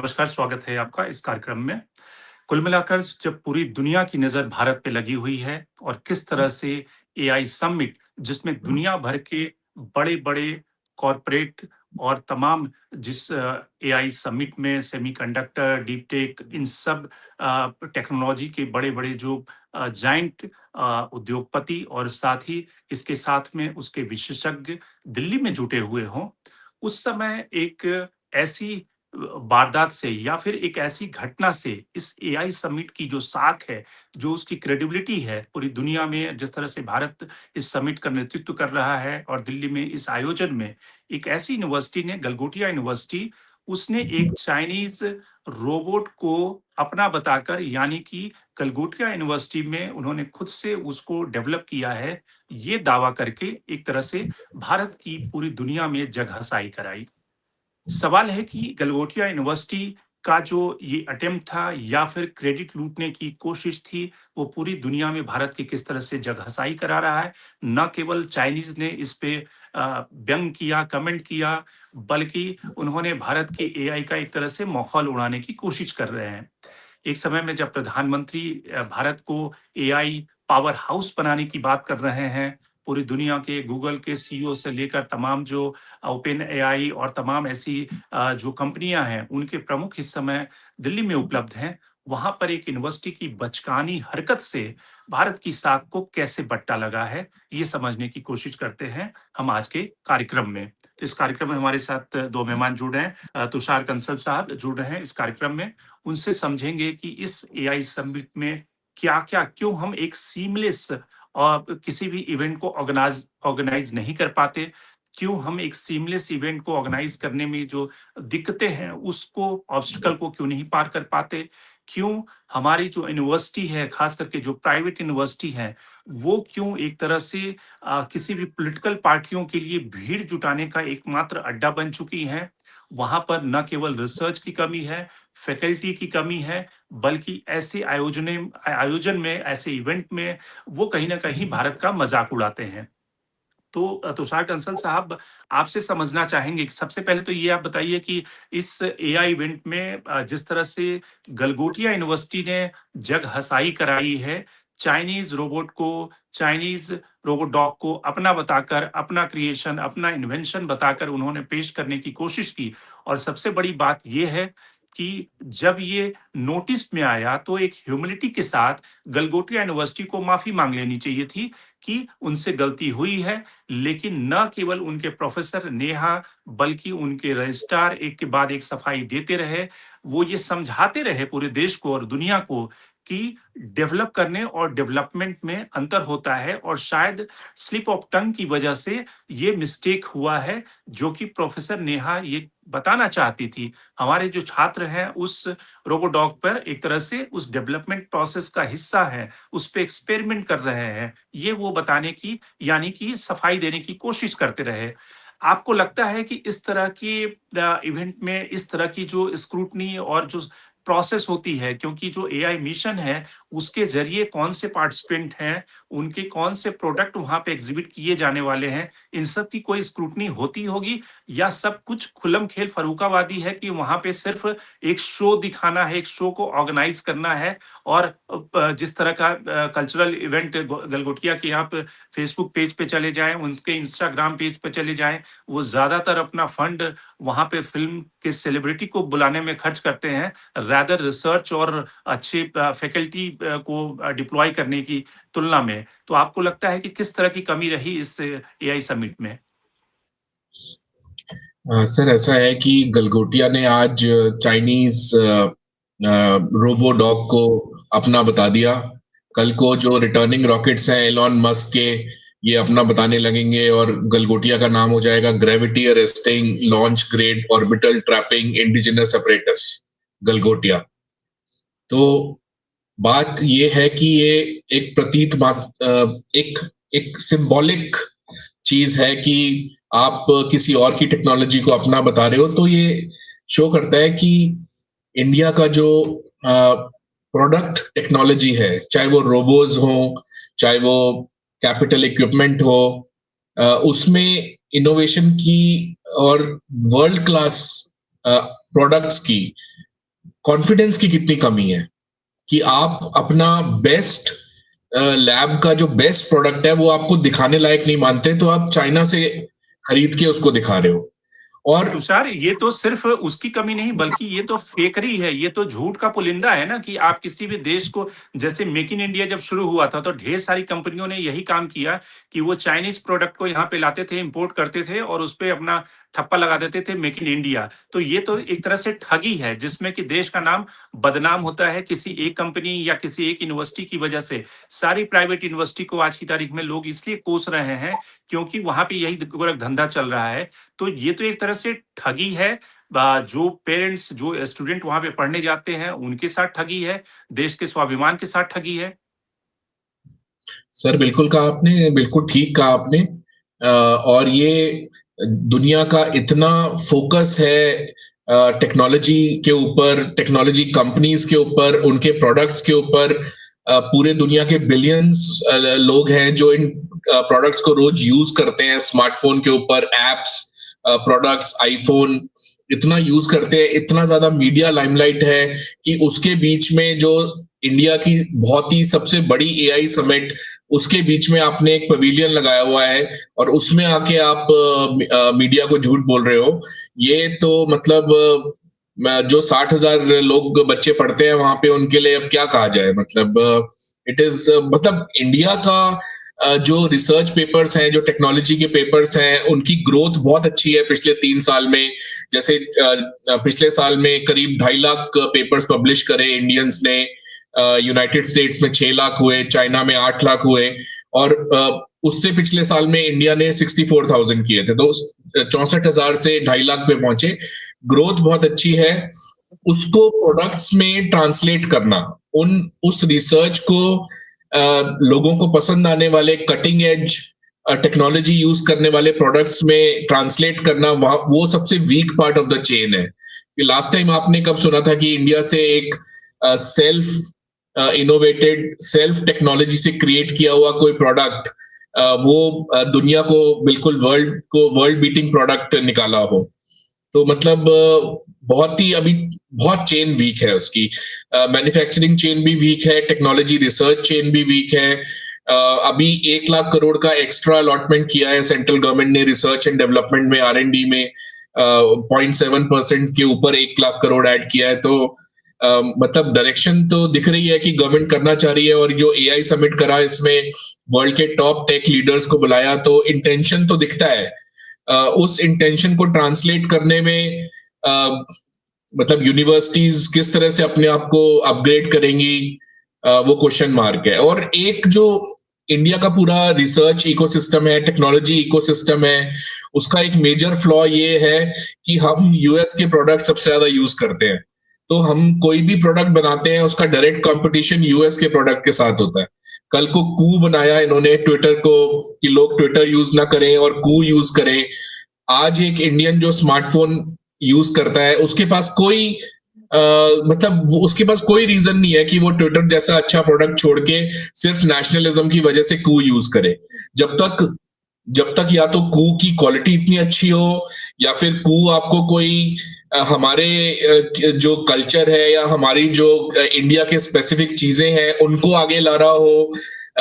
नमस्कार, स्वागत है आपका इस कार्यक्रम में। कुल मिलाकर जब पूरी दुनिया की नज़र भारत पे लगी हुई है और किस तरह से एआई समिट जिसमें दुनिया भर के बड़े-बड़े कॉर्पोरेट और तमाम जिस एआई समिट में सेमीकंडक्टर, डीप टेक इन सब टेक्नोलॉजी के बड़े-बड़े जो जायंट उद्योगपति और साथ ही इसके साथ में उसके विशेषज्ञ दिल्ली में जुटे हुए हों, उस समय एक ऐसी वारदात से या फिर एक ऐसी घटना से इस एआई समिट की जो साख है, जो उसकी क्रेडिबिलिटी है पूरी दुनिया में जिस तरह से भारत इस समिट का नेतृत्व कर रहा है और दिल्ली में इस आयोजन में एक ऐसी यूनिवर्सिटी ने गलगोटिया यूनिवर्सिटी उसने एक चाइनीज़ रोबोट को अपना बताकर यानी कि गलगोटिया यूनिवर्सिटी में उन्होंने खुद से उसको डेवलप किया है, ये दावा करके एक तरह से भारत की पूरी दुनिया में जगहंसाई कराई। सवाल है कि गलगोटिया यूनिवर्सिटी का जो ये अटेम्प्ट था या फिर क्रेडिट लूटने की कोशिश थी, वो पूरी दुनिया में भारत की किस तरह से जगहंसाई करा रहा है। न केवल चाइनीज़ ने इस पे व्यंग किया, कमेंट किया, बल्कि उन्होंने भारत के एआई का एक तरह से मखौल उड़ाने की कोशिश कर रहे हैं। एक समय में जब प्रधानमंत्री भारत को एआई पावर हाउस बनाने की बात कर रहे हैं, पूरी दुनिया के गूगल के सीईओ से लेकर तमाम जो ओपन एआई और तमाम ऐसी जो कंपनियां हैं, उनके प्रमुख इस समय दिल्ली में उपलब्ध हैं। वहां पर एक यूनिवर्सिटी की बचकानी हरकत से भारत की साख को कैसे बट्टा लगा है, ये समझने की कोशिश करते हैं हम आज के कार्यक्रम में। तो इस कार्यक्रम में हमारे साथ दो मेहमान जुड़ रहे हैं। तुषार कंसल साहब जुड़ रहे हैं इस कार्यक्रम में। उनसे समझेंगे कि इस एआई समिट में क्या-क्या क्यों हम एक सीमलेस किसी भी इवेंट को ऑर्गेनाइज नहीं कर पाते? क्यों हम एक सीमलेस इवेंट को ऑर्गेनाइज करने में जो दिक्कतें हैं, उसको ऑब्स्टेकल को क्यों नहीं पार कर पाते? क्यों हमारी जो यूनिवर्सिटी है, खास करके जो प्राइवेट यूनिवर्सिटी है, वो क्यों एक तरह से किसी भी पॉलिटिकल पार्टियों के लिए भीड़ जुटाने का एकमात्र अड्डा बन चुकी हैं? वहाँ पर न केवल रिसर्च की कमी है, फैकल्टी की कमी है, बल्कि ऐसे आयोजन में, ऐसे इवेंट में वो कहीं न कहीं भारत का मज़ाक उड़ाते हैं। तो तुषार कंसल साहब आपसे समझना चाहेंगे कि सबसे पहले तो ये आप बताइए कि इस एआई इवेंट में जिस तरह से गलगोटिया यूनिवर्सिटी ने जग हँसाई कराई है, चाइनीज़ रोबोट को, चाइनीज़ रोबोट डॉग को अपना बताकर, अपना क्रिएशन, अपना इन्वेंशन बताकर उन्होंने पेश करने की कोशिश की और सबसे बड़ी बात ये है कि जब ये नोटिस में आया तो एक ह्यूमिलिटी के साथ गलगोटिया यूनिवर्सिटी को माफ़ी माँग लेनी चाहिए थी कि उनसे गलती हुई है, लेकिन न केवल उनके प्रोफ़ेसर नेहा, बल्कि उनके रजिस्ट्रार एक के बाद एक सफाई देते रहे। वो ये समझाते रहे पूरे देश को और दुनिया को कि डेवलप करने और डेवलपमेंट में अंतर होता है और शायद स्लिप ऑफ टंग की वजह से ये मिस्टेक हुआ है, जो कि प्रोफ़ेसर नेहा ये बताना चाहती थी। हमारे जो छात्र हैं, उस रोबोडॉग पर एक तरह से उस डेवलपमेंट प्रोसेस का हिस्सा हैं, उस पे एक्सपेरिमेंट कर रहे हैं। ये वो बताने की यानी कि सफाई देने की कोशिश करते रहे। आपको लगता है कि इस तरह की इवेंट में इस तरह की जो स्क्रूटनी और जो प्रोसेस होती है क्योंकि जो एआई मिशन है, उसके ज़रिए कौन से पार्टिसिपेंट हैं, उनके कौन से प्रोडक्ट वहाँ पे एग्ज़िबिट किए जाने वाले हैं, इन सब की कोई स्क्रूटनी होती होगी या सब कुछ खुल्लम-खेल फ़र्रूख़ाबादी है कि वहाँ पे सिर्फ़ एक शो दिखाना है, एक शो को ऑर्गेनाइज़ करना है और जिस तरह का कल्चरल इवेंट गलगोटिया के आप फेसबुक पेज पे चले जाएँ, उनके इंस्टाग्राम पेज पे चले जाएँ, वो ज़्यादातर अपना फंड वहाँ पे फ़िल्म के सेलिब्रिटी को बुलाने में खर्च करते हैं, रादर रिसर्च और अच्छे फैकल्टी को डिप्लॉय करने की तुलना में। तो आपको लगता है कि किस तरह की कमी रही इस एआई समिट में? सर ऐसा है कि गलगोटिया ने आज चाइनीज रोबो डॉग को अपना बता दिया। कल को जो रिटर्निंग रॉकेट्स हैं एलॉन मस्क के, ये अपना बताने लगेंगे और गलगोटिया का नाम हो जाएगा gravity arresting launch grade orbital trapping indigenous apparatus Galgotia. तो बात ये है कि ये एक प्रतीत एक एक सिंबॉलिक चीज है कि आप किसी और की टेक्नोलॉजी को अपना बता रहे हो, तो ये शो करता है कि इंडिया का जो प्रोडक्ट टेक्नोलॉजी है, चाहे वो रोबोज हो, चाहे वो कैपिटल इक्विपमेंट हो, उसमें इनोवेशन की और वर्ल्ड क्लास प्रोडक्ट्स की कॉन्फिडेंस की कितनी कमी है कि आप अपना बेस्ट लैब का जो बेस्ट प्रोडक्ट है वो आपको दिखाने लायक नहीं मानते, तो आप चाइना से खरीद के उसको दिखा रहे हो। और तुषार, ये तो सिर्फ उसकी कमी नहीं बल्कि ये तो फेकरी है, ये तो झूठ का पुलिंदा है ना कि आप किसी भी देश को, जैसे मेक इन इंडिया जब शुरू हुआ था तो ढेर सारी कंपनियों ने यही काम किया कि वो चाइनीज प्रोडक्ट को यहाँ पे लाते थे, इंपोर्ट करते थे और उस पे अपना ठप्पा लगा देते थे मेक इन इंडिया। तो ये तो एक तरह से ठगी है जिसमें कि देश का नाम बदनाम होता है किसी एक कंपनी या किसी एक यूनिवर्सिटी की वजह से। सारी प्राइवेट यूनिवर्सिटी को आज की तारीख में लोग इसलिए कोस रहे हैं क्योंकि वहां पे यही गोरख धंधा चल रहा है। तो ये तो एक तरह से ठगी है। जो पेरेंट्स, जो स्टूडेंट वहां पे पढ़ने जाते हैं उनके साथ ठगी है, देश के स्वाभिमान के साथ ठगी है। सर बिल्कुल कहा आपने, बिल्कुल ठीक कहा आपने। और ये दुनिया का इतना फोकस है टेक्नोलॉजी के ऊपर, टेक्नोलॉजी कंपनीज के ऊपर, उनके प्रोडक्ट्स के ऊपर। पूरे दुनिया के बिलियंस लोग हैं जो इन प्रोडक्ट्स को रोज यूज करते हैं, स्मार्टफोन के ऊपर एप्स, प्रोडक्ट्स, आईफोन इतना यूज करते हैं, इतना ज्यादा मीडिया लाइमलाइट है कि उसके बीच में जो इंडिया की बहुत ही सबसे बड़ी एआई समिट, उसके बीच में आपने एक पवेलियन लगाया हुआ है और उसमें आके आप मीडिया को झूठ बोल रहे हो। ये तो मतलब जो 60,000 लोग बच्चे पढ़ते हैं वहां पे उनके लिए अब क्या कहा जाए। मतलब इट इज मतलब इंडिया का जो रिसर्च पेपर्स हैं, जो टेक्नोलॉजी के पेपर्स हैं, उनकी ग्रोथ बहुत अच्छी है पिछले 3 साल में। जैसे पिछले साल में करीब 2.5 लाख पेपर्स पब्लिश करे इंडियंस ने। यूनाइटेड स्टेट्स में 6 लाख हुए, चाइना में 8 लाख हुए, और उससे पिछले साल में इंडिया ने 64,000 किए थे, तो 64,000 से 2.5 लाख पे पहुंचे। ग्रोथ बहुत अच्छी है। उसको प्रोडक्ट्स में ट्रांसलेट करना, उस रिसर्च को लोगों को पसंद आने वाले कटिंग एज टेक्नोलॉजी यूज करने वाले प्रोडक्ट्स में ट्रांसलेट करना, वो सबसे weak part of the chain है। लास्ट टाइम आपने कब सुना था कि इंडिया से एक सेल्फ इनोवेटेड, सेल्फ टेक्नोलॉजी से क्रिएट किया हुआ कोई प्रोडक्ट वो दुनिया को बिल्कुल वर्ल्ड बीटिंग प्रोडक्ट निकाला हो? तो मतलब बहुत ही अभी बहुत चेन वीक है उसकी। मैन्युफैक्चरिंग चेन भी वीक है, टेक्नोलॉजी रिसर्च चेन भी वीक है। अभी 1 लाख करोड़ का एक्स्ट्रा अलॉटमेंट किया है सेंट्रल गवर्नमेंट ने रिसर्च एंड डेवलपमेंट में, R&D में 0.7% के ऊपर 1 लाख करोड़ ऐड किया है। तो मतलब डायरेक्शन तो दिख रही है कि गवर्नमेंट करना चाह रही है। और जो AI समिट करा, इसमें वर्ल्ड के टॉप टेक लीडर्स को बुलाया, तो इंटेंशन तो दिखता है। उस इंटेंशन को ट्रांसलेट करने में मतलब यूनिवर्सिटीज किस तरह से अपने आप को अपग्रेड करेंगी, वो क्वेश्चन मार्क है। और एक जो इंडिया का पूरा रिसर्च इकोसिस्टम है, टेक्नोलॉजी इकोसिस्टम है, उसका एक मेजर फ्लॉ ये है कि हम यूएस के प्रोडक्ट सबसे ज्यादा यूज करते हैं। तो हम कोई भी प्रोडक्ट बनाते हैं, उसका डायरेक्ट कंपटीशन यूएस के प्रोडक्ट के साथ होता है। कल को कू बनाया इन्होंने ट्विटर को कि लोग ट्विटर यूज ना करें और कू यूज करें। आज एक इंडियन जो स्मार्टफोन यूज करता है, उसके पास कोई मतलब उसके पास कोई रीजन नहीं है कि वो ट्विटर जैसा अच्छा प्रोडक्ट छोड़ के सिर्फ नेशनलिज्म की वजह से कू यूज करे। जब तक या तो कू की क्वालिटी इतनी अच्छी हो, या फिर कू आपको कोई हमारे जो कल्चर है या हमारी जो इंडिया के स्पेसिफिक चीजें हैं उनको आगे ला रहा हो,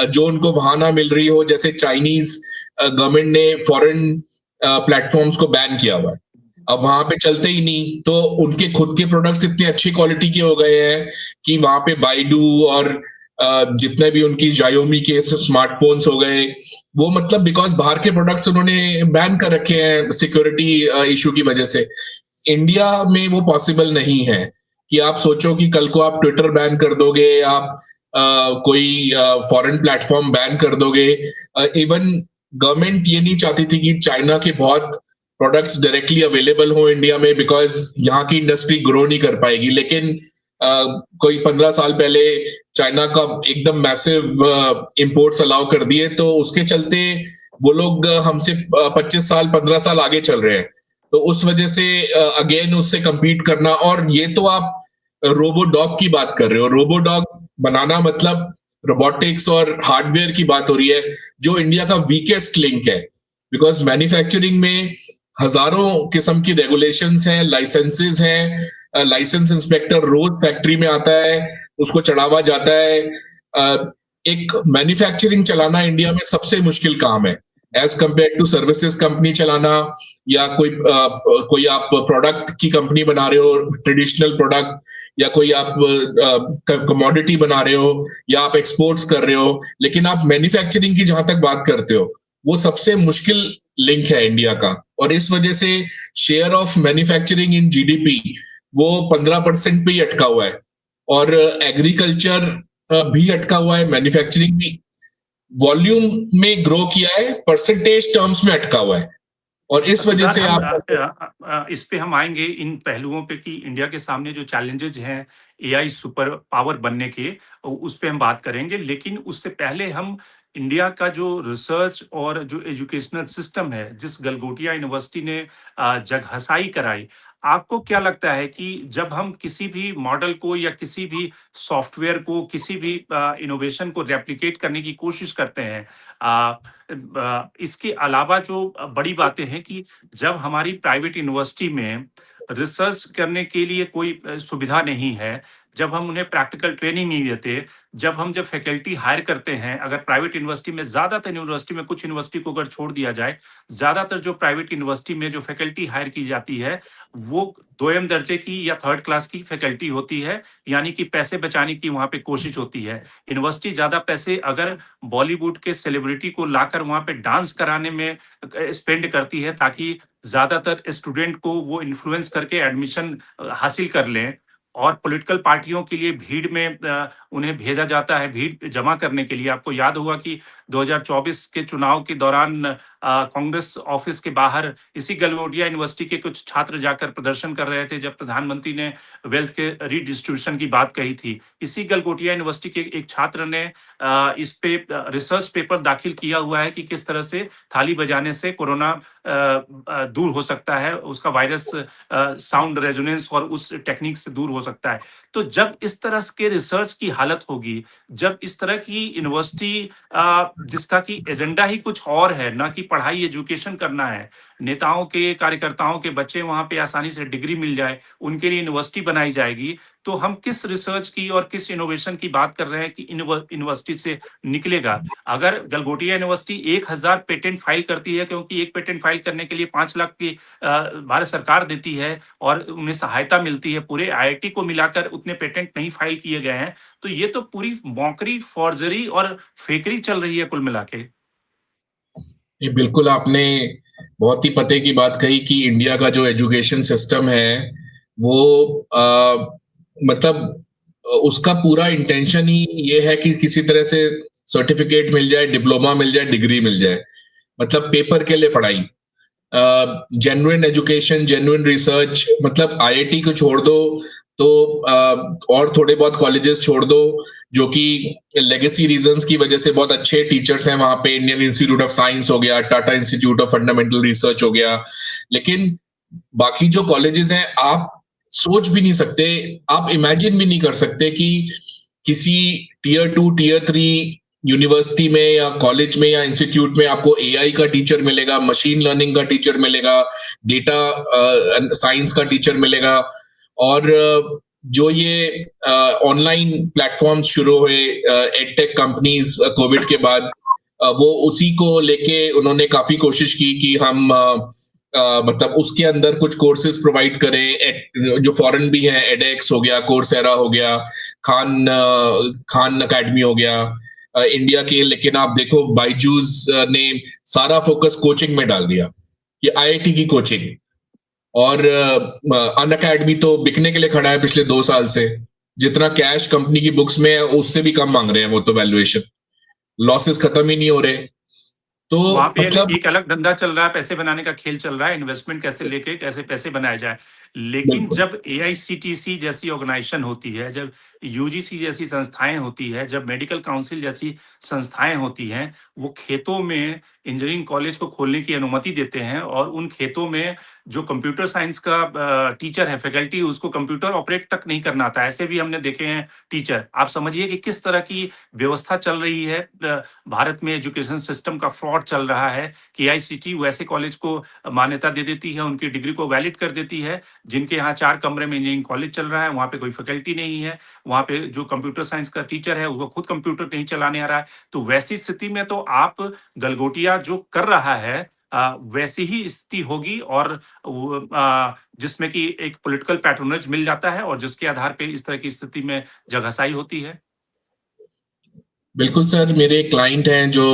जो उनको वहां ना मिल रही हो। जैसे चाइनीज गवर्नमेंट ने फॉरेन प्लेटफॉर्म्स को बैन किया हुआ है, अब वहां पे चलते ही नहीं। तो उनके खुद के प्रोडक्ट्स इतने अच्छी क्वालिटी के हो गए हैं कि वहां पे बाइडू और जितने भी उनकी जायोमी के स्मार्टफोन्स हो गए, वो मतलब बिकॉज बाहर के प्रोडक्ट्स उन्होंने बैन कर रखे हैं सिक्योरिटी इशू की वजह से। इंडिया में वो पॉसिबल नहीं है कि आप सोचो कि कल को आप ट्विटर बैन कर दोगे, आप कोई फॉरेन प्लेटफॉर्म बैन कर दोगे। इवन गवर्नमेंट ये नहीं चाहती थी कि चाइना के बहुत प्रोडक्ट्स डायरेक्टली अवेलेबल हो इंडिया में, बिकॉज यहाँ की इंडस्ट्री ग्रो नहीं कर पाएगी। लेकिन कोई 15 साल पहले चाइना का एकदम मैसिव इंपोर्ट्स अलाउ कर दिए, तो उसके चलते वो लोग हमसे 25 साल 15 साल आगे चल रहे हैं। तो उस वजह से अगेन उससे compete करना। और ये तो आप रोबोडॉग की बात कर रहे हो, रोबोडॉग बनाना मतलब रोबोटिक्स और हार्डवेयर की बात हो रही है, जो इंडिया का वीकेस्ट लिंक है। बिकॉज मैन्युफैक्चरिंग में हजारों किस्म की रेगुलेशंस हैं, लाइसेंसेस हैं, लाइसेंस इंस्पेक्टर रोज फैक्ट्री में आता है, उसको चढ़ावा जाता है। एक मैन्युफैक्चरिंग चलाना इंडिया में सबसे मुश्किल काम है as compare to services company चलाना, या कोई आप प्रोडक्ट की कंपनी बना रहे हो, ट्रेडिशनल प्रोडक्ट, या कोई आप कमोडिटी बना रहे हो, या आप एक्सपोर्ट्स कर रहे हो, लेकिन आप मैन्युफैक्चरिंग की जहां तक बात करते हो, वो सबसे मुश्किल लिंक है इंडिया का। और इस वजह से share of manufacturing in GDP वो 15% पे ही अटका हुआ है, और एग्रीकल्चर भी अटका हुआ है, मैन्युफैक्चरिंग भी वॉल्यूम में ग्रो किया है, परसेंटेज टर्म्स में अटका हुआ है। और इस तो वजह सर से हम इस पे हम आएंगे इन पहलुओं पे कि इंडिया के सामने जो चैलेंजेज हैं एआई सुपर पावर बनने के, उस पे हम बात करेंगे। लेकिन उससे पहले हम इंडिया का जो रिसर्च और जो एजुकेशनल सिस्टम है, जिस गलगोटिया यूनिवर्सिटी ने जगहंसाई कराई, आपको क्या लगता है कि जब हम किसी भी मॉडल को या किसी भी सॉफ्टवेयर को, किसी भी इनोवेशन को रेप्लिकेट करने की कोशिश करते हैं, इसके अलावा जो बड़ी बातें हैं कि जब हमारी प्राइवेट यूनिवर्सिटी में रिसर्च करने के लिए कोई सुविधा नहीं है, जब हम उन्हें प्रैक्टिकल ट्रेनिंग नहीं देते, जब फैकल्टी हायर करते हैं, अगर प्राइवेट यूनिवर्सिटी में, ज़्यादातर यूनिवर्सिटी में, कुछ यूनिवर्सिटी को अगर छोड़ दिया जाए, ज़्यादातर जो प्राइवेट यूनिवर्सिटी में जो फैकल्टी हायर की जाती है, वो दोयम दर्जे की या थर्ड क्लास की फैकल्टी होती है, यानी कि पैसे बचाने की वहाँ पे कोशिश होती है। यूनिवर्सिटी ज़्यादा पैसे अगर बॉलीवुड के सेलिब्रिटी को लाकर वहाँ पे डांस कराने में स्पेंड करती है, ताकि ज्यादातर स्टूडेंट को वो इन्फ्लुएंस करके एडमिशन हासिल कर लें। और पॉलिटिकल पार्टियों के लिए भीड़ में उन्हें भेजा जाता है, भीड़ जमा करने के लिए। आपको याद होगा कि 2024 के चुनाव के दौरान कांग्रेस ऑफिस के बाहर इसी गलगोटिया यूनिवर्सिटी के कुछ छात्र जाकर प्रदर्शन कर रहे थे, जब प्रधानमंत्री ने वेल्थ के रिडिस्ट्रीब्यूशन की बात कही थी। इसी गलगोटिया यूनिवर्सिटी के एक छात्र ने इस पे रिसर्च पेपर दाखिल किया हुआ है कि किस तरह से थाली बजाने से कोरोना दूर हो सकता है, उसका वायरस साउंड रेजोनेंस और उस टेक्निक से दूर हो सकता है। तो जब इस तरह के रिसर्च की हालत होगी, जब इस तरह की यूनिवर्सिटी जिसका कि एजेंडा ही कुछ और है, ना कि पढ़ाई एजुकेशन करना है, नेताओं के, कार्यकर्ताओं के बच्चे वहां पे आसानी से डिग्री मिल जाए, उनके लिए यूनिवर्सिटी बनाई जाएगी, तो हम किस रिसर्च की और किस इनोवेशन की बात कर रहे हैं कि यूनिवर्सिटी से निकलेगा? अगर गलगोटिया यूनिवर्सिटी 1000 पेटेंट फाइल करती है, क्योंकि एक पेटेंट फाइल करने के लिए 5 लाख की भारत सरकार देती है और उन्हें सहायता मिलती है, पूरे आईआईटी को मिलाकर उतने पेटेंट नहीं फाइल किए गए हैं, तो ये तो पूरी मौकरी, फॉर्जरी और फेकरी चल रही है कुल मिला के। ये बिल्कुल आपने बहुत ही पते की बात कही कि इंडिया का जो एजुकेशन सिस्टम है वो मतलब उसका पूरा इंटेंशन ही ये है कि किसी तरह से सर्टिफिकेट मिल जाए, डिप्लोमा मिल जाए, डिग्री मिल जाए, मतलब पेपर के लिए पढ़ाई। जेन्युइन एजुकेशन, जेन्युइन रिसर्च, मतलब आईआईटी को छोड़ दो तो और थोड़े बहुत कॉलेजेस छोड़ दो जो कि लेगेसी रीजंस की वजह से बहुत अच्छे टीचर्स हैं वहां पे, इंडियन इंस्टीट्यूट ऑफ साइंस हो गया, Tata institute of fundamental research हो गया, लेकिन बाकी जो कॉलेजेस हैं आप सोच भी नहीं सकते, आप इमेजिन भी नहीं कर सकते कि किसी टीयर 2 टीयर 3 यूनिवर्सिटी में या कॉलेज में या इंस्टीट्यूट में आपको एआई का टीचर मिलेगा, मशीन लर्निंग का टीचर मिलेगा, डेटा साइंस का टीचर मिलेगा। और जो ये ऑनलाइन प्लेटफॉर्म्स शुरू हुए एडटेक कंपनीज कोविड के बाद, वो उसी को लेके उन्होंने काफी कोशिश की कि हम मतलब उसके अंदर कुछ कोर्सेज प्रोवाइड करें, जो फॉरेन भी है, एडेक्स हो गया, कोर्सेरा हो गया, खान अकेडमी हो गया, इंडिया के। लेकिन आप देखो बायजूस ने सारा फोकस कोचिंग में डाल दिया, ये आईआईटी की कोचिंग। और अन अकेडमी तो बिकने के लिए खड़ा है पिछले 2 साल से, जितना कैश कंपनी की बुक्स में है उससे भी कम मांग रहे हैं वो तो वैल्यूएशन, लॉसेस खत्म ही नहीं हो रहे। तो वहां पे मतलब एक अलग धंधा चल रहा है, पैसे बनाने का खेल चल रहा है, इन्वेस्टमेंट कैसे लेके कैसे पैसे बनाए जाए। लेकिन बिल्कुल जब एआईसीटीसी जैसी ऑर्गेनाइजेशन होती है, जब यूजीसी जैसी संस्थाएं होती है, जब मेडिकल काउंसिल जैसी संस्थाएं होती हैं, वो खेतों में इंजीनियरिंग कॉलेज को खोलने की अनुमति देते हैं और उन खेतों में जो कंप्यूटर साइंस का टीचर है, फैकल्टी, उसको कंप्यूटर ऑपरेट तक नहीं करना आता। ऐसे भी हमने देखे हैं टीचर। आप समझिए कि किस तरह की व्यवस्था चल रही है। भारत में एजुकेशन सिस्टम का फ्रॉड चल रहा है कि एआईसीटी वैसे कॉलेज को मान्यता दे देती है, उनकी डिग्री को वैलिड कर देती है, जिनके यहाँ 4 कमरे में इंजीनियरिंग कॉलेज चल रहा है, वहाँ पे कोई फैकल्टी नहीं है, वहाँ पे जो कंप्यूटर साइंस का टीचर है, वो खुद कंप्यूटर नहीं चलाने आ रहा है। तो वैसी स्थिति में तो आप गलगोटिया जो कर रहा है, वैसी ही स्थिति होगी, और जिसमें कि एक पॉलिटिकल पैट्रोनेज मिल जाता है और जिसके आधार पे इस तरह की स्थिति में जगहसाई होती है। बिल्कुल सर, मेरे एक क्लाइंट हैं जो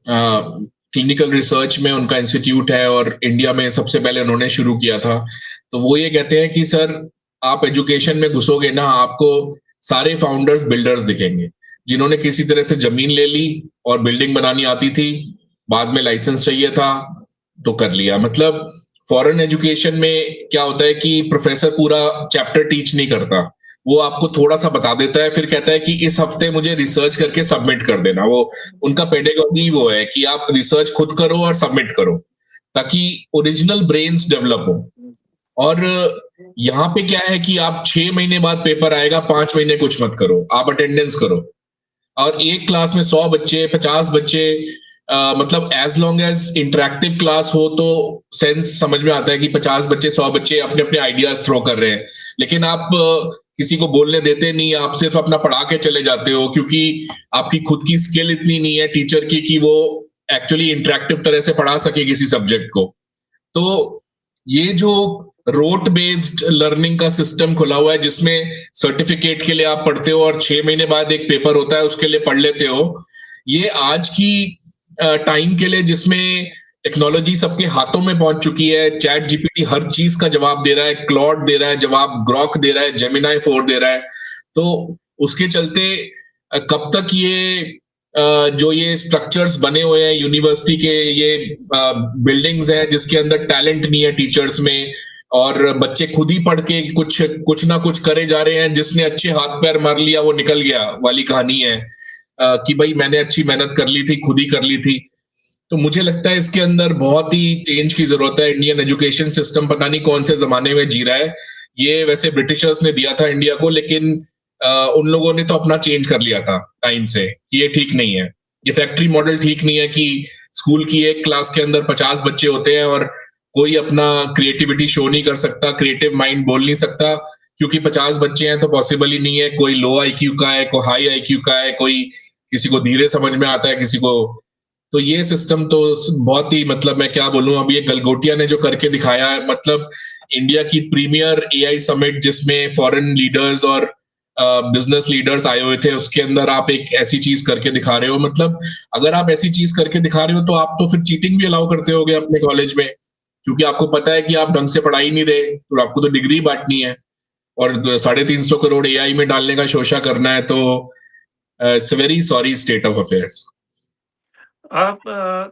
क्लिनिकल रिसर्च में उनका इंस्टीट्यूट है और इंडिया में सबसे पहले उन्होंने शुरू किया था। तो वो ये कहते हैं कि सर, आप एजुकेशन में घुसोगे ना, आपको सारे फाउंडर्स बिल्डर्स दिखेंगे, जिन्होंने किसी तरह से जमीन ले ली और बिल्डिंग बनानी आती थी, बाद में लाइसेंस चाहिए था तो कर लिया। मतलब फॉरेन एजुकेशन में क्या होता है कि प्रोफेसर पूरा चैप्टर टीच नहीं करता, वो आपको थोड़ा सा बता देता है, फिर कहता है कि इस हफ्ते मुझे रिसर्च करके सबमिट कर देना। वो उनका पेडागॉजी वो है कि आप रिसर्च खुद करो और सबमिट करो, ताकि ओरिजिनल ब्रेन्स डेवलप हो। और यहाँ पे क्या है कि आप 6 महीने बाद पेपर आएगा, 5 महीने कुछ मत करो, आप अटेंडेंस करो। और एक क्लास में 100 बच्चे, 50 बच्चे, मतलब as long as interactive class हो तो सेंस समझ में आता है कि 50 बच्चे, 100 बच्चे अपने अपने आइडियाज थ्रो कर रहे हैं। लेकिन आप किसी को बोलने देते नहीं, आप सिर्फ अपना पढ़ा के चले जाते हो, क्योंकि आपकी खुद की स्किल इतनी नहीं है टीचर की कि वो एक्चुअली इंटरेक्टिव तरह से पढ़ा सके किसी सब्जेक्ट को। तो ये जो रोट बेस्ड लर्निंग का सिस्टम खुला हुआ है, जिसमें सर्टिफिकेट के लिए आप पढ़ते हो और 6 महीने बाद एक पेपर होता है, उसके लिए पढ़ लेते हो, ये आज की टाइम के लिए, जिसमें टेक्नोलॉजी सबके हाथों में पहुंच चुकी है, चैट जीपीटी हर चीज का जवाब दे रहा है, क्लॉड दे रहा है जवाब, ग्रॉक दे रहा है, जेमिनाई 4 दे रहा है। तो उसके चलते कब तक ये जो ये स्ट्रक्चर्स बने हुए हैं यूनिवर्सिटी के, ये बिल्डिंग्स हैं जिसके अंदर टैलेंट नहीं है टीचर्स में, और बच्चे खुद ही पढ़ के कुछ कुछ ना कुछ करे जा रहे हैं, जिसने अच्छे हाथ पैर मार लिया वो निकल गया वाली कहानी है, कि भाई मैंने अच्छी मेहनत कर ली थी, खुद ही कर ली थी। तो मुझे लगता है इसके अंदर बहुत ही चेंज की जरूरत है। इंडियन एजुकेशन सिस्टम पता नहीं कौन से जमाने में जी रहा है। ये वैसे ब्रिटिशर्स ने दिया था इंडिया को, लेकिन उन लोगों ने तो अपना चेंज कर लिया था टाइम से कि ये ठीक नहीं है, ये फैक्ट्री मॉडल ठीक नहीं है कि स्कूल की एक क्लास के अंदर 50 बच्चे होते हैं और कोई अपना क्रिएटिविटी शो नहीं कर सकता, क्रिएटिव माइंड बोल नहीं सकता, क्योंकि 50 बच्चे हैं तो पॉसिबल ही नहीं है। कोई लो आईक्यू का है, कोई हाई आईक्यू का है, कोई किसी को धीरे समझ में आता है, किसी को। तो ये सिस्टम तो बहुत ही, मतलब मैं क्या बोलूं, अब ये गलगोटिया ने जो करके दिखाया है, मतलब इंडिया की प्रीमियर एआई समिट जिसमें फॉरेन लीडर्स और बिजनेस लीडर्स आए हुए थे, उसके अंदर आप एक ऐसी चीज करके दिखा रहे हो। मतलब अगर आप ऐसी चीज करके दिखा रहे हो तो आप तो फिर चीटिंग भी अलाउ करते होगे अपने कॉलेज में, क्योंकि आपको पता है कि आप ढंग से पढ़ाई नहीं रहे, तो आपको तो डिग्री बांटनी है और 350 करोड़ एआई में डालने का शोषा करना है। तो it's a very sorry state of affairs. अब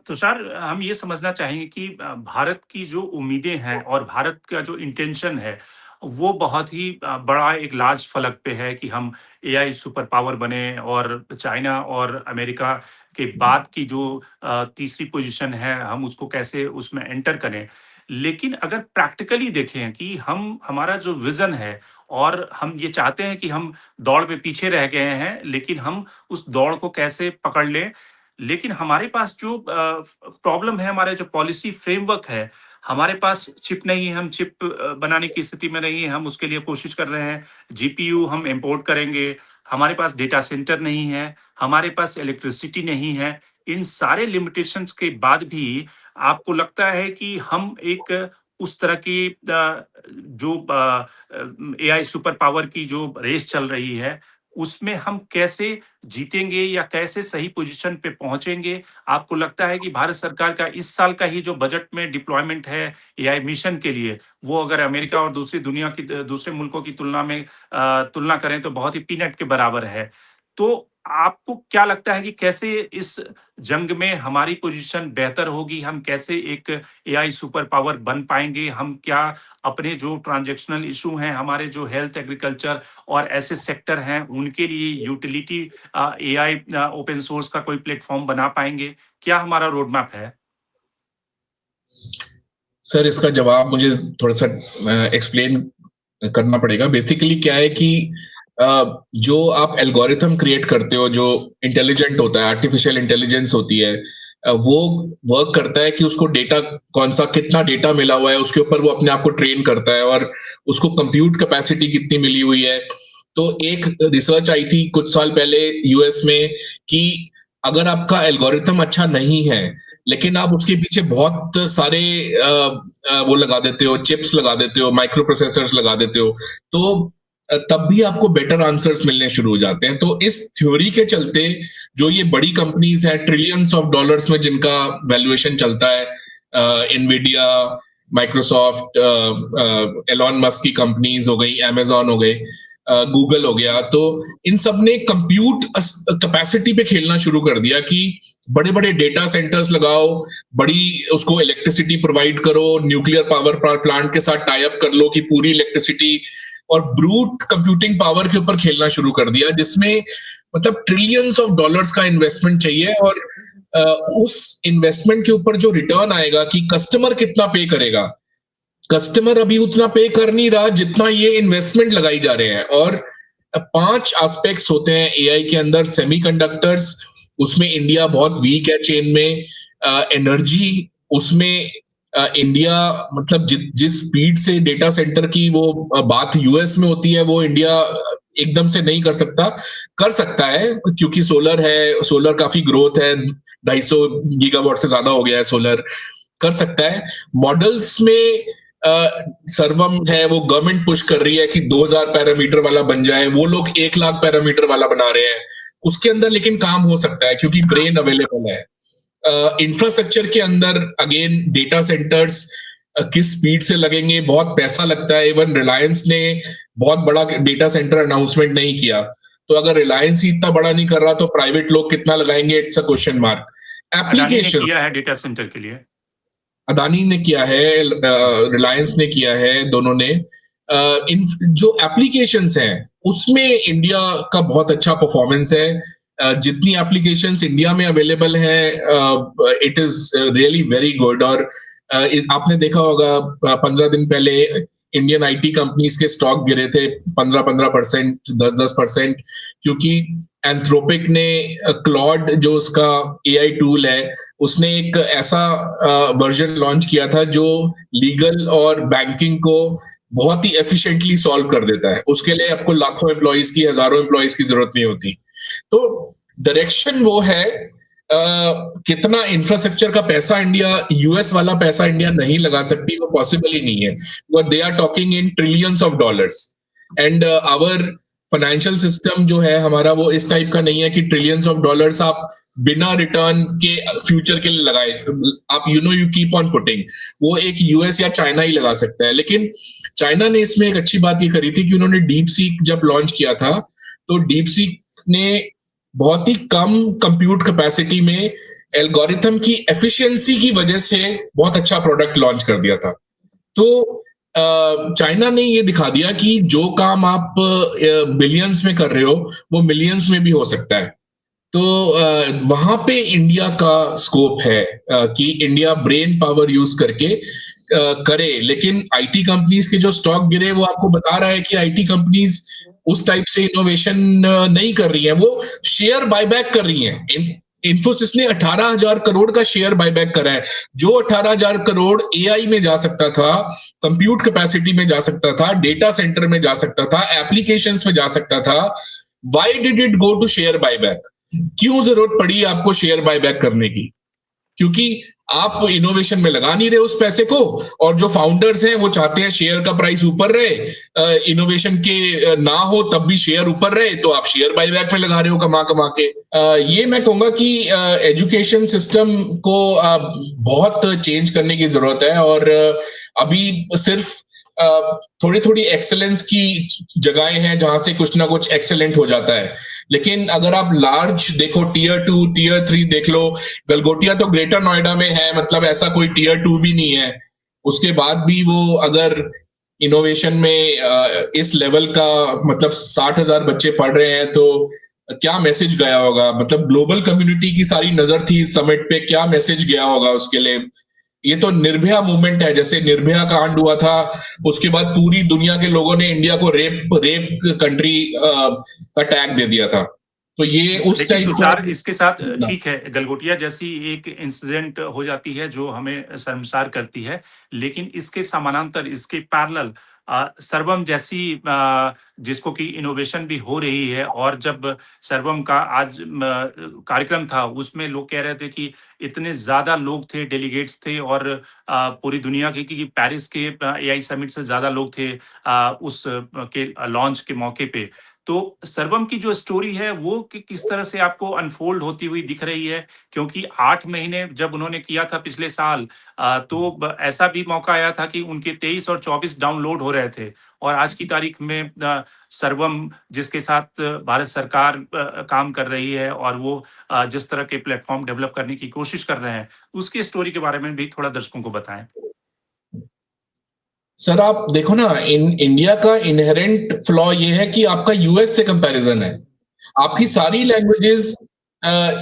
तुषार, हम ये समझना चाहेंगे कि भारत की जो उम्मीदें हैं और भारत का जो इंटेंशन है, वो बहुत ही बड़ा एक लार्ज फलक पे है कि हम एआई सुपर पावर बने, और चाइना और अमेरिका के बाद की जो तीसरी पोजीशन है, हम उसको कैसे उसमें एंटर करें। लेकिन अगर प्रैक्टिकली देखें कि हम हमारा जो विजन है, और हम ये चाहते हैं कि हम दौड़ में पीछे रह गए हैं, लेकिन हम उस दौड़ को कैसे पकड़ लें। लेकिन हमारे पास जो प्रॉब्लम है, हमारे जो पॉलिसी फ्रेमवर्क है, हमारे पास चिप नहीं है, हम चिप बनाने की स्थिति में नहीं है, हम उसके लिए कोशिश कर रहे हैं। जीपीयू हम इंपोर्ट करेंगे, हमारे पास डेटा सेंटर नहीं है, हमारे पास इलेक्ट्रिसिटी नहीं है। इन सारे लिमिटेशंस के बाद भी आपको लगता है कि हम एक उस तरह की जो एआई सुपर पावर की जो रेस चल रही है, उसमें हम कैसे जीतेंगे या कैसे सही पोजीशन पे पहुंचेंगे? आपको लगता है कि भारत सरकार का इस साल का ही जो बजट में डिप्लॉयमेंट है एआई मिशन के लिए, वो अगर अमेरिका और दूसरी दुनिया की दूसरे मुल्कों की तुलना में तुलना करें तो बहुत ही पीनट के बराबर है। तो आपको क्या लगता है कि कैसे इस जंग में हमारी पोजीशन बेहतर होगी? हम कैसे एक एआई सुपर पावर बन पाएँगे? हम क्या अपने जो ट्रांज़ैक्शनल इश्यू हैं, हमारे जो हेल्थ, एग्रीकल्चर और ऐसे सेक्टर हैं, उनके लिए यूटिलिटी एआई ओपन सोर्स का कोई प्लेटफ़ॉर्म बना पाएँगे? क्या हमारा रोड मैप है? सर इसका जवाब मुझे थोड़ा सा एक्सप्लेन करना पड़ेगा। बेसिकली क्या है कि जो आप एल्गोरिथम क्रिएट करते हो, जो इंटेलिजेंट होता है, आर्टिफिशियल इंटेलिजेंस होती है, वो वर्क करता है कि उसको डेटा कौन सा कितना डेटा मिला हुआ है उसके ऊपर वो अपने आप को ट्रेन करता है, और उसको कंप्यूट कैपेसिटी कितनी मिली हुई है। तो एक रिसर्च आई थी कुछ साल पहले यूएस में कि अगर आपका एल्गोरिथम अच्छा नहीं है लेकिन आप उसके पीछे बहुत सारे वो लगा देते हो, चिप्स लगा देते हो, माइक्रो प्रोसेसर्स लगा देते हो, तो तब भी आपको बेटर आंसर्स मिलने शुरू हो जाते हैं। तो इस थ्योरी के चलते जो ये बड़ी कंपनीज है, ट्रिलियंस ऑफ डॉलर्स में जिनका वैल्यूएशन चलता है, इनवीडिया, माइक्रोसॉफ्ट, एलॉन मस्क की कंपनीज हो गई, अमेजॉन हो गई, गूगल हो गया, तो इन सब ने कंप्यूट कैपेसिटी पे खेलना शुरू कर दिया कि बड़े बड़े डेटा सेंटर्स लगाओ, बड़ी उसको इलेक्ट्रिसिटी प्रोवाइड करो, न्यूक्लियर पावर प्लांट के साथ टाई अप कर लो कि पूरी इलेक्ट्रिसिटी, और ब्रूट कंप्यूटिंग पावर के ऊपर खेलना शुरू कर दिया, जिसमें मतलब ट्रिलियंस ऑफ डॉलर्स का इन्वेस्टमेंट चाहिए। और उस इन्वेस्टमेंट के ऊपर जो रिटर्न आएगा कि कस्टमर कितना पे करेगा, कस्टमर अभी उतना पे कर नहीं रहा जितना ये इन्वेस्टमेंट लगाई जा रहे हैं। और 5 एस्पेक्ट्स होते हैं एआई के अंदर। सेमीकंडक्टर्स, उसमें इंडिया बहुत वीक है चेन में। एनर्जी, उसमें इंडिया मतलब जिस स्पीड से डेटा सेंटर की वो बात यूएस में होती है वो इंडिया एकदम से नहीं कर सकता। कर सकता है क्योंकि सोलर है, सोलर काफी ग्रोथ है, 250 गीगावाट से ज्यादा हो गया है सोलर, कर सकता है। मॉडल्स में सर्वम है, वो गवर्नमेंट पुश कर रही है कि 2000 पैरामीटर वाला बन जाए, वो लोग 1 लाख पैरामीटर वाला बना रहे हैं। उसके अंदर लेकिन काम हो सकता है क्योंकि ब्रेन अवेलेबल है। इंफ्रास्ट्रक्चर के अंदर अगेन डेटा सेंटर्स किस स्पीड से लगेंगे, बहुत पैसा लगता है। इवन रिलायंस ने बहुत बड़ा डेटा सेंटर अनाउंसमेंट नहीं किया, तो अगर रिलायंस ही इतना बड़ा नहीं कर रहा तो प्राइवेट लोग कितना लगाएंगे, it's a question mark. Application किया है डेटा सेंटर के लिए, अदानी ने किया है, रिलायंस ने किया है, दोनों ने। इन जो एप्लीकेशंस हैं उसमें इंडिया का बहुत अच्छा परफॉर्मेंस है। जितनी एप्लीकेशंस इंडिया में अवेलेबल है, it is really very good. और आपने देखा होगा 15 दिन पहले इंडियन आईटी कंपनीज के स्टॉक गिरे थे 15% 10% क्योंकि एंथ्रोपिक ने क्लॉड जो उसका एआई टूल है, उसने एक ऐसा वर्जन लॉन्च किया था जो लीगल और बैंकिंग को बहुत ही एफिशिएंटली सॉल्व कर देता है। उसके लिए आपको लाखों एम्प्लॉइज की, हजारों एम्प्लॉइज की जरूरत नहीं होती। तो डायरेक्शन वो है। कितना इंफ्रास्ट्रक्चर का पैसा इंडिया, यूएस वाला पैसा इंडिया नहीं लगा सकती, वो पॉसिबल ही नहीं है। They are talking in trillions of dollars, and our financial system जो है हमारा वो इस टाइप का नहीं है कि ट्रिलियंस ऑफ डॉलर्स आप बिना रिटर्न के फ्यूचर के लिए लगाए। आप यू कीप ऑन पुटिंग, वो एक यूएस या चाइना ही लगा सकता है। लेकिन चाइना ने इसमें एक अच्छी बात ये करी थी कि उन्होंने डीप सीक जब लॉन्च किया था, तो डीप सीक ने बहुत ही कम कंप्यूट कैपेसिटी में एल्गोरिथम की एफिशिएंसी की वजह से बहुत अच्छा प्रोडक्ट लॉन्च कर दिया था। तो चाइना ने ये दिखा दिया कि जो काम आप बिलियंस में कर रहे हो वो मिलियंस में भी हो सकता है। तो वहां पे इंडिया का स्कोप है कि इंडिया ब्रेन पावर यूज करके करे। लेकिन आईटी कंपनीज के जो स्टॉक गिरे वो आपको बता रहा है कि आईटी कंपनीज उस टाइप से इनोवेशन नहीं कर रही है, वो शेयर बायबैक कर रही हैं। इन्फोसिस ने 18,000 करोड़ का शेयर बायबैक करा है। जो 18,000 करोड़ एआई में जा सकता था, कंप्यूट कैपेसिटी में जा सकता था, डेटा सेंटर में जा सकता था, एप्लीकेशंस में जा सकता था, why did it go to share buyback? क्यों जरूरत पड़ी आपको शेयर बायबैक करने की? क्योंकि आप इनोवेशन में लगा नहीं रहे उस पैसे को, और जो फाउंडर्स हैं वो चाहते हैं शेयर का प्राइस ऊपर रहे, इनोवेशन के ना हो तब भी शेयर ऊपर रहे, तो आप शेयर बायबैक में लगा रहे हो कमा कमा के। ये मैं कहूंगा कि एजुकेशन सिस्टम को बहुत चेंज करने की जरूरत है। और अभी सिर्फ थोड़ी थोड़ी एक्सेलेंस की जगहें हैं जहां से कुछ ना कुछ एक्सेलेंट हो जाता है। लेकिन अगर आप लार्ज देखो, टियर 2 टियर 3 देख लो, गलगोटिया तो ग्रेटर नोएडा में है, मतलब ऐसा कोई टियर 2 भी नहीं है। उसके बाद भी वो अगर इनोवेशन में इस लेवल का, मतलब 60,000 बच्चे पढ़ रहे हैं, तो क्या मैसेज गया होगा? मतलब ग्लोबल कम्युनिटी की सारी नजर थी इस समिट पे, क्या मैसेज गया होगा उसके लिए? ये तो निर्भया मूवमेंट है, जैसे निर्भया कांड हुआ था, उसके बाद पूरी दुनिया के लोगों ने इंडिया को रेप रेप कंट्री का टैग दे दिया था। तो ये उस लेकिन टाइप तुषार, इसके साथ का। ठीक है, गलगोटिया जैसी एक इंसिडेंट हो जाती है जो हमें शर्मसार करती है, लेकिन इसके समानांतर, इसके पैरेलल सर्वम जैसी जिसको कि इनोवेशन भी हो रही है। और जब सर्वम का आज कार्यक्रम था, उसमें लोग कह रहे थे कि इतने ज्यादा लोग थे, डेलीगेट्स थे, और पूरी दुनिया के, कि पेरिस के एआई समिट से ज्यादा लोग थे उस के लॉन्च के मौके पे। तो सर्वम की जो स्टोरी है वो किस तरह से आपको अनफोल्ड होती हुई दिख रही है? क्योंकि 8 महीने जब उन्होंने किया था पिछले साल, तो ऐसा भी मौका आया था कि उनके 23 और 24 डाउनलोड हो रहे थे। और आज की तारीख में सर्वम, जिसके साथ भारत सरकार काम कर रही है, और वो जिस तरह के प्लेटफॉर्म डेवलप करने की कोशिश कर रहे हैं, उसकी स्टोरी के बारे में भी थोड़ा दर्शकों को बताएं। सर आप देखो ना, इंडिया का इनहेरेंट फ्लॉ ये है कि आपका यूएस से कंपैरिजन है। आपकी सारी लैंग्वेजेस,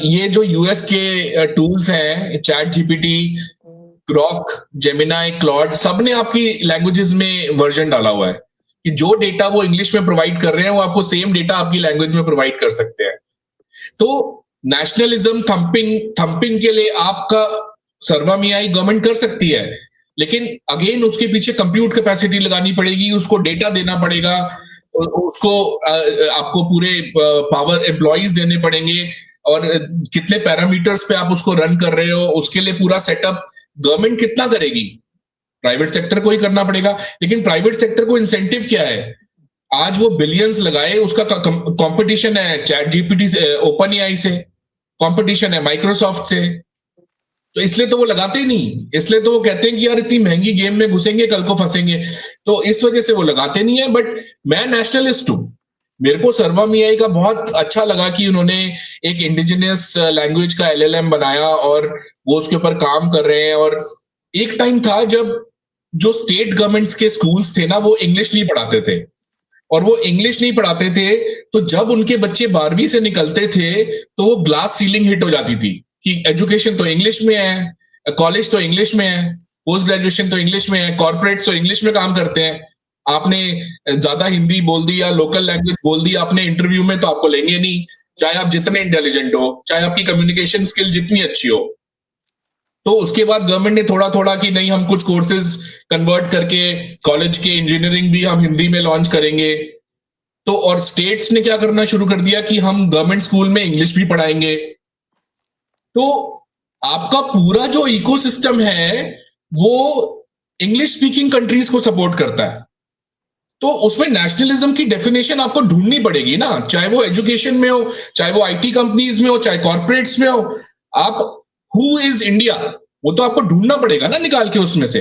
ये जो यूएस के टूल्स हैं, chat GPT, Grok, Gemini, Claude, सब ने आपकी लैंग्वेजेस में वर्जन डाला हुआ है कि जो डेटा वो इंग्लिश में प्रोवाइड कर रहे हैं वो आपको सेम डेटा आपकी लैंग्वेज में प्रोवाइड कर सकते हैं। तो नेशनलिज्म थंपिंग थंपिंग के लिए आपका सर्वम एआई गवर्नमेंट कर सकती है, लेकिन अगेन उसके पीछे कंप्यूट कैपेसिटी लगानी पड़ेगी, उसको डेटा देना पड़ेगा, उसको आपको पूरे पावर एम्प्लॉइज देने पड़ेंगे, और कितने पैरामीटर्स पे आप उसको रन कर रहे हो उसके लिए पूरा सेटअप गवर्नमेंट कितना करेगी? प्राइवेट सेक्टर को ही करना पड़ेगा। लेकिन प्राइवेट सेक्टर को इंसेंटिव क्या है? आज वो बिलियंस लगाए, उसका कंपटीशन है चैट जीपीटी से, ओपन एआई से कंपटीशन है, माइक्रोसॉफ्ट से। तो इसलिए तो वो लगाते ही नहीं, इसलिए तो वो कहते हैं कि यार इतनी महंगी गेम में घुसेंगे कल को फंसेंगे, तो इस वजह से वो लगाते नहीं है। बट मैं नेशनलिस्ट हूं, मेरे को सर्वम एआई का बहुत अच्छा लगा कि उन्होंने एक इंडिजिनियस लैंग्वेज का एलएलएम बनाया और वो उसके ऊपर काम कर रहे हैं। और एक टाइम था जब जो स्टेट गवर्नमेंट्स के स्कूल्स थे ना, वो इंग्लिश नहीं पढ़ाते थे, और वो इंग्लिश नहीं पढ़ाते थे, तो जब उनके बच्चे 12वीं से निकलते थे तो वो ग्लास सीलिंग हिट हो जाती थी कि एजुकेशन तो इंग्लिश में है, कॉलेज तो इंग्लिश में है, पोस्ट ग्रेजुएशन तो इंग्लिश में है, कॉर्पोरेट्स तो इंग्लिश में काम करते हैं। आपने ज्यादा हिंदी बोल दी या लोकल लैंग्वेज बोल दी आपने इंटरव्यू में, तो आपको लेंगे नहीं, चाहे आप जितने इंटेलिजेंट हो, चाहे आपकी कम्युनिकेशन स्किल जितनी अच्छी हो। तो उसके बाद गवर्नमेंट ने थोड़ा थोड़ा कि नहीं, हम कुछ कोर्सेज कन्वर्ट करके कॉलेज के इंजीनियरिंग भी हम हिंदी में लॉन्च करेंगे। तो और स्टेट्स ने क्या करना शुरू कर दिया कि हम गवर्नमेंट स्कूल में इंग्लिश भी पढ़ाएंगे। तो आपका पूरा जो इकोसिस्टम है वो इंग्लिश स्पीकिंग कंट्रीज को सपोर्ट करता है। तो उसमें नेशनलिज्म की डेफिनेशन आपको ढूंढनी पड़ेगी ना, चाहे वो एजुकेशन में हो, चाहे वो आईटी कंपनीज में हो, चाहे कॉर्पोरेट्स में हो। आप हु इज इंडिया, वो तो आपको ढूंढना पड़ेगा ना निकाल के उसमें से।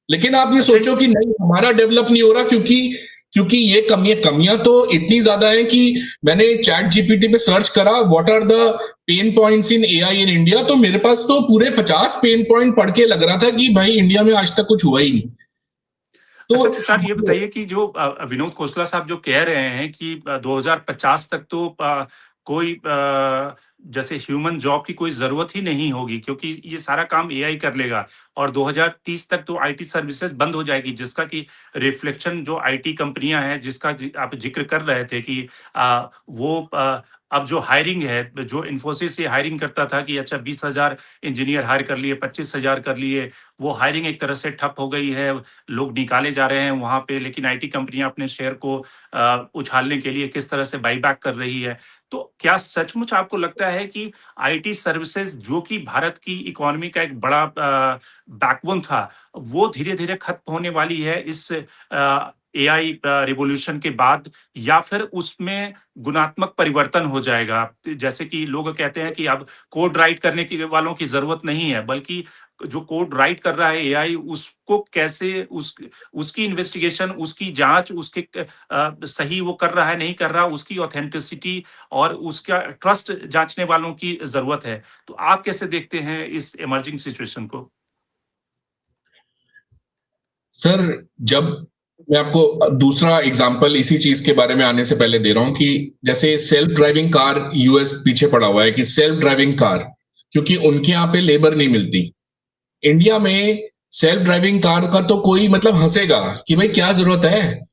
लेकिन आप ये अच्छा, सोचो कि नहीं हमारा डेवलप नहीं हो रहा क्योंकि क्योंकि ये कमियां तो इतनी ज्यादा है कि मैंने चैट जीपीटी पे सर्च करा what are the pain points in AI in India, तो मेरे पास तो पूरे 50 पेन पॉइंट पढ़ के लग रहा था कि भाई इंडिया में आज तक कुछ हुआ ही नहीं। अच्छा तो तुषार, ये बताइए कि जो विनोद खोसला साहब जो कह रहे हैं कि 2050 तक तो कोई जैसे ह्यूमन जॉब की कोई जरूरत ही नहीं होगी, क्योंकि ये सारा काम एआई कर लेगा, और 2030 तक तो आईटी सर्विसेज बंद हो जाएगी, जिसका कि रिफ्लेक्शन जो आईटी कंपनियां हैं, जिसका आप जिक्र कर रहे थे कि वो अब जो हायरिंग है, जो इन्फोसिस से हायरिंग करता था कि अच्छा 20,000 इंजीनियर हायर कर लिए, 25,000 कर लिए, वो हायरिंग एक तरह से ठप हो गई है, लोग निकाले जा रहे हैं वहां पे। लेकिन आईटी कंपनियां अपने शेयर को उछालने के लिए किस तरह से बाईबैक कर रही है। तो क्या सचमुच आपको लगता है कि आईटी सर्विसेज, जो कि भारत की इकोनॉमी का एक बड़ा बैकबोन था, वो धीरे धीरे खत्म होने वाली है इस एआई रिवॉल्यूशन के बाद, या फिर उसमें गुणात्मक परिवर्तन हो जाएगा? जैसे कि लोग कहते हैं कि अब कोड राइट करने की वालों की जरूरत नहीं है, बल्कि जो कोड राइट कर रहा है एआई, उसको कैसे उसकी इन्वेस्टिगेशन, उसकी जांच, उसके सही वो कर रहा है नहीं कर रहा, उसकी ऑथेंटिसिटी और उसका ट्रस्ट जांचने वालों की जरूरत है। तो आप कैसे देखते हैं इस इमर्जिंग सिचुएशन को? सर, जब मैं आपको दूसरा एग्जांपल इसी चीज के बारे में आने से पहले दे रहा हूं कि जैसे सेल्फ ड्राइविंग कार यूएस पीछे पड़ा हुआ है कि सेल्फ ड्राइविंग कार, क्योंकि उनके यहाँ पे लेबर नहीं मिलती। इंडिया में सेल्फ ड्राइविंग कार का तो कोई मतलब हंसेगा कि भाई क्या जरूरत है।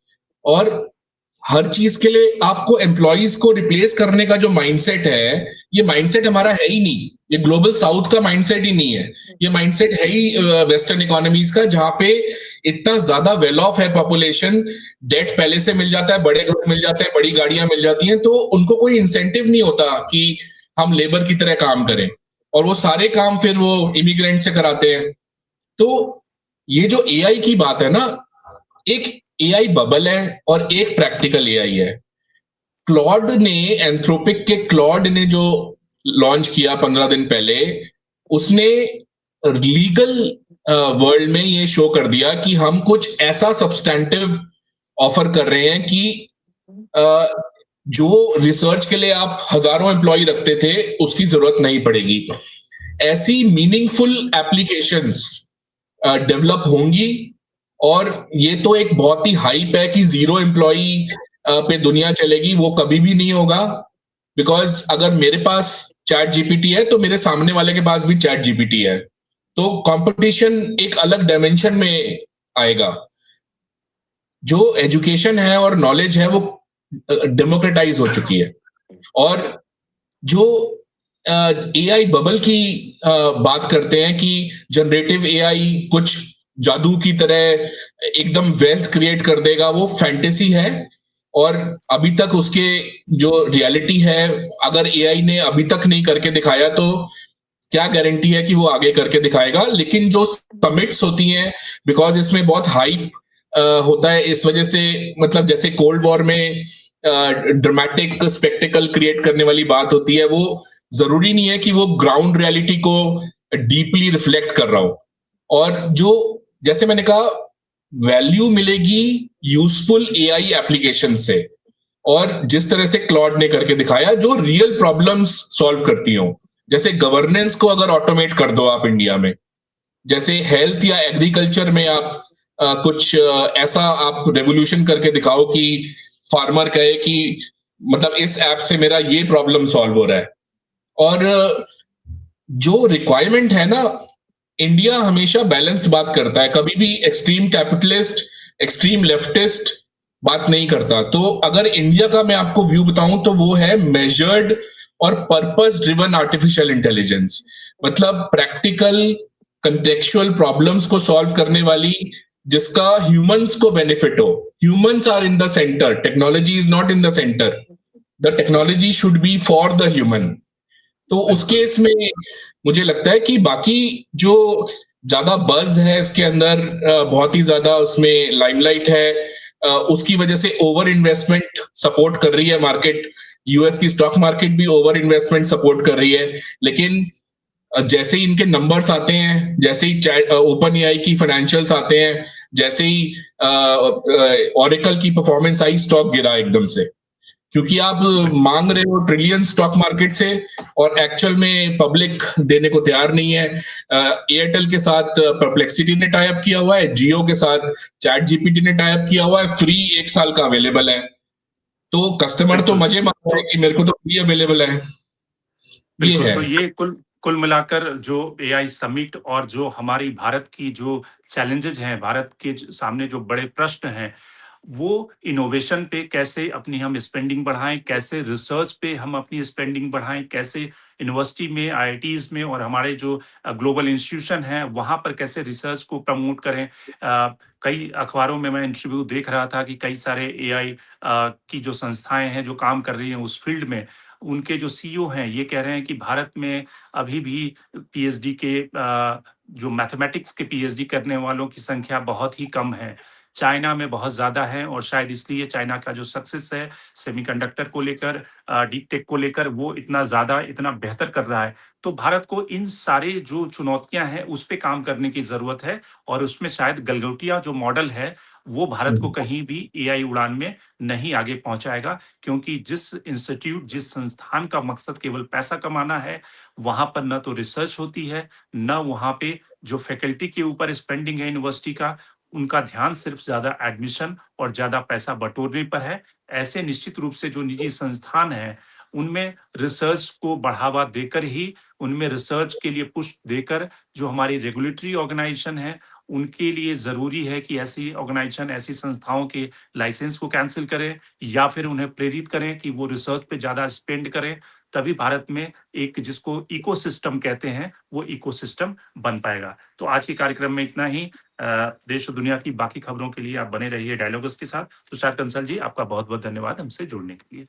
और हर चीज के लिए आपको एम्प्लॉयज को रिप्लेस करने का जो माइंडसेट है, ये माइंडसेट हमारा है ही नहीं। ये ग्लोबल साउथ का माइंडसेट ही नहीं है। ये माइंडसेट है ही वेस्टर्न इकोनॉमीज का, जहां पे इतना ज्यादा वेल ऑफ है पॉपुलेशन, डेट पहले से मिल जाता है, बड़े घर मिल जाते हैं, बड़ी गाड़ियां मिल जाती हैं, तो उनको कोई इंसेंटिव नहीं होता कि हम लेबर की तरह काम करें। और वो सारे काम फिर वो इमिग्रेंट से कराते हैं। तो ये जो एआई की बात है ना, एक एआई बबल है और एक प्रैक्टिकल एआई है। क्लॉड ने, एंथ्रोपिक के क्लॉड ने जो लॉन्च किया 15 दिन पहले, उसने लीगल वर्ल्ड में ये शो कर दिया कि हम कुछ ऐसा सब्सटैंटिव ऑफर कर रहे हैं कि अ, जो रिसर्च के लिए आप हजारों एम्प्लॉय रखते थे उसकी जरूरत नहीं पड़ेगी। ऐसी मीनिंगफुल एप्लीकेशंस डेवलप होंगी। और ये तो एक बहुत ही हाइप है कि जीरो एम्प्लॉय पे दुनिया चलेगी, वो कभी भी नहीं होगा। बिकॉज अगर मेरे पास चैट जीपीटी है तो मेरे सामने वाले के पास भी चैट जीपीटी है, तो कंपटीशन एक अलग डायमेंशन में आएगा। जो एजुकेशन है और नॉलेज है वो डेमोक्रेटाइज हो चुकी है। और जो एआई बबल की बात करते हैं कि जनरेटिव एआई कुछ जादू की तरह एकदम वेल्थ क्रिएट कर देगा, वो फैंटेसी है। और अभी तक उसके जो रियलिटी है, अगर एआई ने अभी तक नहीं करके दिखाया तो क्या गारंटी है कि वो आगे करके दिखाएगा। लेकिन जो समिट्स होती हैं, बिकॉज इसमें बहुत हाइप होता है, इस वजह से मतलब जैसे कोल्ड वॉर में ड्रामेटिक स्पेक्टिकल क्रिएट करने वाली बात होती है, वो जरूरी नहीं है कि वो ग्राउंड रियलिटी को डीपली रिफ्लेक्ट कर रहा हो। और जो, जैसे मैंने कहा, वैल्यू मिलेगी यूजफुल एआई एप्लीकेशन से, और जिस तरह से क्लॉड ने करके दिखाया जो रियल प्रॉब्लम्स सॉल्व करती हो। जैसे गवर्नेंस को अगर ऑटोमेट कर दो आप इंडिया में, जैसे हेल्थ या एग्रीकल्चर में आप कुछ ऐसा आप रेवोल्यूशन करके दिखाओ कि फार्मर कहे कि मतलब इस ऐप से मेरा ये प्रॉब्लम सॉल्व हो रहा है। और जो रिक्वायरमेंट है ना, इंडिया हमेशा बैलेंस्ड बात करता है, कभी भी एक्सट्रीम कैपिटलिस्ट, एक्सट्रीम लेफ्टिस्ट बात नहीं करता। तो अगर इंडिया का मैं आपको व्यू बताऊं तो वो है मेजर्ड और पर्पस ड्रिवन आर्टिफिशियल इंटेलिजेंस। मतलब प्रैक्टिकल कंटेक्चुअल प्रॉब्लम्स को सॉल्व करने वाली, जिसका ह्यूमंस को बेनिफिट हो। Humans are in the centre, technology is not in the centre. The technology should be for the human. तो उस बिल्कुल। केस में मुझे लगता है कि बाकी जो ज्यादा बज है इसके अंदर, बहुत ही ज्यादा उसमें लाइमलाइट है, उसकी वजह से ओवर इन्वेस्टमेंट सपोर्ट कर रही है मार्केट। यूएस की स्टॉक मार्केट भी ओवर इन्वेस्टमेंट सपोर्ट कर रही है। लेकिन जैसे ही इनके नंबर्स आते हैं, जैसे ही ओपन एआई की फाइनेंशियल्स आते हैं, जैसे ही ऑरेकल की परफॉर्मेंस आई, स्टॉक गिरा एकदम से। क्योंकि आप मांग रहे हो ट्रिलियन स्टॉक मार्केट से और एक्चुअल में पब्लिक देने को तैयार नहीं है। एयरटेल के साथ परप्लेक्सिटी ने टाई अप किया हुआ है, जियो के साथ चैट जीपीटी ने टाई अप किया हुआ है, फ्री 1 साल का अवेलेबल है। तो कस्टमर तो बिल्कुल। मजे मार रहे तो हैं कि मेरे को तो फ्री अवेलेबल है। ये बिल्कुल, है। तो ये कुल कुल मिलाकर जो एआई समिट और जो हमारी भारत की जो चैलेंजेज हैं, भारत के सामने जो बड़े प्रश्न हैं, वो इनोवेशन पे कैसे अपनी हम स्पेंडिंग बढ़ाएं, कैसे रिसर्च पे हम अपनी स्पेंडिंग बढ़ाएं, कैसे यूनिवर्सिटी में, आईआईटीज में और हमारे जो ग्लोबल इंस्टीट्यूशन हैं वहाँ पर कैसे रिसर्च को प्रमोट करें। कई अखबारों में मैं इंटरव्यू देख रहा था कि कई सारे एआई की जो संस्थाएं हैं जो काम कर रही हैं उस फील्ड में, उनके जो सीईओ हैं ये कह रहे हैं कि भारत में अभी भी पीएचडी के जो मैथमेटिक्स के पीएचडी करने वालों की संख्या बहुत ही कम है। चाइना में बहुत ज़्यादा है और शायद इसलिए चाइना का जो सक्सेस है सेमीकंडक्टर को लेकर, डीप टेक को लेकर, वो इतना ज़्यादा, इतना बेहतर कर रहा है। तो भारत को इन सारे जो चुनौतियां हैं उस पे काम करने की ज़रूरत है और उसमें शायद गलगोटिया जो मॉडल है वो भारत को कहीं भी एआई उड़ान में नहीं आगे पहुंचाएगा, क्योंकि जिस इंस्टीट्यूट, जिस संस्थान का मकसद केवल पैसा कमाना है, वहां पर न तो रिसर्च होती है, न वहां पे जो फैकल्टी के ऊपर स्पेंडिंग है यूनिवर्सिटी का, उनका ध्यान सिर्फ ज्यादा एडमिशन और ज्यादा पैसा बटोरने पर है। ऐसे निश्चित रूप से जो निजी संस्थान हैं, उनमें रिसर्च को बढ़ावा देकर ही, उनमें रिसर्च के लिए पुश देकर, जो हमारी रेगुलेटरी ऑर्गेनाइजेशन है, उनके लिए जरूरी है कि ऐसी ऑर्गेनाइजेशन, ऐसी संस्थाओं के लाइसेंस को कैंसिल करें या फिर उन्हें प्रेरित करें कि वो रिसर्च पे ज्यादा स्पेंड करें। तभी भारत में एक, जिसको इकोसिस्टम कहते हैं, वो इकोसिस्टम बन पाएगा। तो आज के कार्यक्रम में इतना ही। देश और दुनिया की बाकी खबरों के लिए आप बने रहिए डायलॉग्स के साथ। तुषार कंसल जी, आपका बहुत बहुत धन्यवाद हमसे जुड़ने के लिए।